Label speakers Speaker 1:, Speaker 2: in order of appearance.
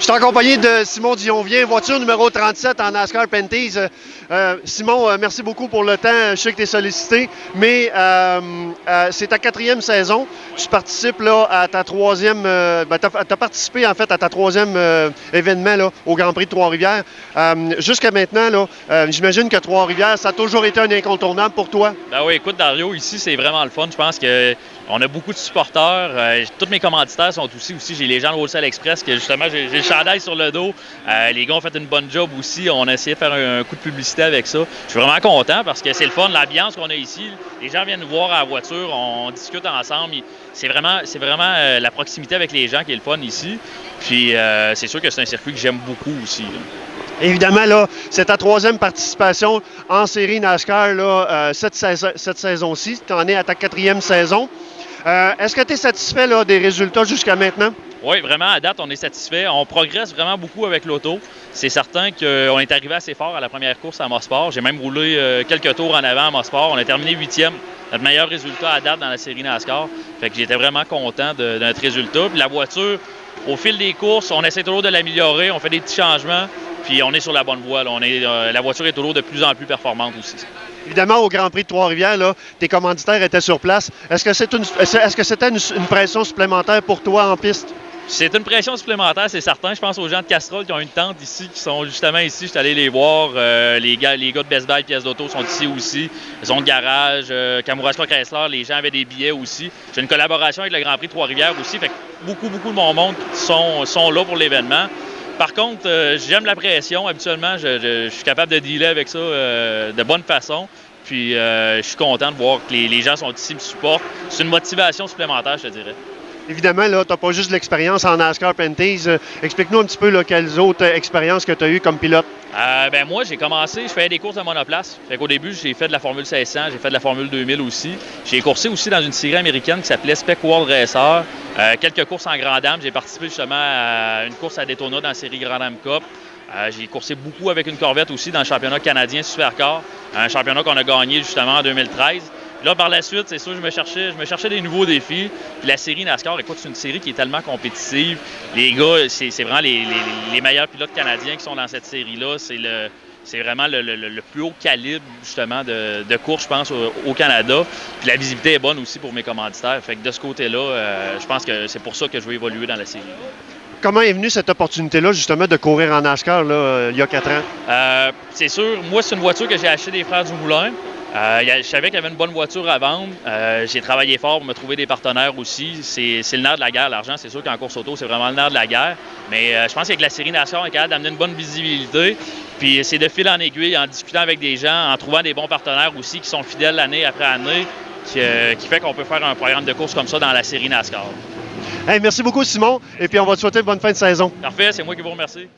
Speaker 1: Je suis accompagné de Simon Dionvien, voiture numéro 37 en NASCAR Penties. Simon, merci beaucoup pour le temps. Je sais que tu es sollicité, mais c'est ta 4e saison. Tu participes là, à ta 3e. Tu as participé en fait à ta 3e événement là, au Grand Prix de Trois-Rivières. Jusqu'à maintenant, là, j'imagine que Trois-Rivières, ça a toujours été un incontournable pour toi.
Speaker 2: Ben oui, écoute, Dario, ici, c'est vraiment le fun. Je pense qu'on a beaucoup de supporters. Tous mes commanditaires sont aussi. J'ai les gens de Wholesale Express, que justement, j'ai le chandail sur le dos. Les gars ont fait une bonne job aussi. On a essayé de faire un coup de publicité avec ça. Je suis vraiment content parce que c'est le fun, l'ambiance qu'on a ici. Les gens viennent nous voir à la voiture, on discute ensemble. C'est vraiment la proximité avec les gens qui est le fun ici. Puis c'est sûr que c'est un circuit que j'aime beaucoup aussi, là.
Speaker 1: Évidemment, là, c'est ta 3e participation en série NASCAR là, cette saison-ci. Tu en es à ta 4e saison. Est-ce que tu es satisfait là, des résultats jusqu'à maintenant?
Speaker 2: Oui, vraiment, à date, on est satisfait. On progresse vraiment beaucoup avec l'auto. C'est certain qu'on est arrivé assez fort à la première course à Mosport. J'ai même roulé quelques tours en avant à Mosport. On a terminé 8e. Notre meilleur résultat à date dans la série NASCAR. Fait que j'étais vraiment content de notre résultat. Puis la voiture, au fil des courses, on essaie toujours de l'améliorer. On fait des petits changements. Puis on est sur la bonne voie. Là. La voiture est toujours de plus en plus performante aussi.
Speaker 1: Évidemment, au Grand Prix de Trois-Rivières, là, tes commanditaires étaient sur place. Est-ce que c'était une pression supplémentaire pour toi en piste?
Speaker 2: C'est une pression supplémentaire, c'est certain. Je pense aux gens de Castrol qui ont une tente ici, qui sont justement ici. Je suis allé les voir. Les gars de Best Buy Pièces d'auto sont ici aussi. Ils ont de garage. Kamouraska Chrysler, les gens avaient des billets aussi. J'ai une collaboration avec le Grand Prix de Trois-Rivières aussi. Fait que beaucoup de mon monde sont là pour l'événement. Par contre, j'aime la pression. Habituellement, je suis capable de dealer avec ça de bonne façon. Puis, je suis content de voir que les gens sont ici, me supportent. C'est une motivation supplémentaire, je te dirais.
Speaker 1: Évidemment, là, tu n'as pas juste de l'expérience en NASCAR Penties. Explique-nous un petit peu là, quelles autres expériences que tu as eues comme pilote.
Speaker 2: Moi, j'ai commencé, je faisais des courses de monoplace. Fait qu'au début, j'ai fait de la Formule 1600, j'ai fait de la Formule 2000 aussi. J'ai coursé aussi dans une série américaine qui s'appelait Spec World Racer. Quelques courses en Grand Dame. J'ai participé justement à une course à Daytona dans la série Grand Dame Cup. J'ai coursé beaucoup avec une Corvette aussi dans le championnat canadien Supercar, un championnat qu'on a gagné justement en 2013. Là, par la suite, c'est sûr, je me cherchais des nouveaux défis. Puis la série NASCAR, écoute, c'est une série qui est tellement compétitive. Les gars, c'est vraiment les meilleurs pilotes canadiens qui sont dans cette série-là. C'est vraiment le plus haut calibre, justement, de course, je pense, au Canada. Puis la visibilité est bonne aussi pour mes commanditaires. Fait que de ce côté-là, je pense que c'est pour ça que je veux évoluer dans la série.
Speaker 1: Comment est venue cette opportunité-là, justement, de courir en NASCAR là, il y a 4 ans?
Speaker 2: C'est sûr, moi, c'est une voiture que j'ai achetée des Frères Dumoulin. Je savais qu'il y avait une bonne voiture à vendre. J'ai travaillé fort pour me trouver des partenaires aussi. C'est le nerf de la guerre, l'argent. C'est sûr qu'en course auto, c'est vraiment le nerf de la guerre. Mais je pense qu'avec la série NASCAR, on est capable d'amener une bonne visibilité. Puis c'est de fil en aiguille, en discutant avec des gens, en trouvant des bons partenaires aussi qui sont fidèles année après année, qui fait qu'on peut faire un programme de course comme ça dans la série NASCAR.
Speaker 1: Hey, merci beaucoup, Simon. Et puis, on va te souhaiter une bonne fin de saison.
Speaker 2: Parfait, c'est moi qui vous remercie.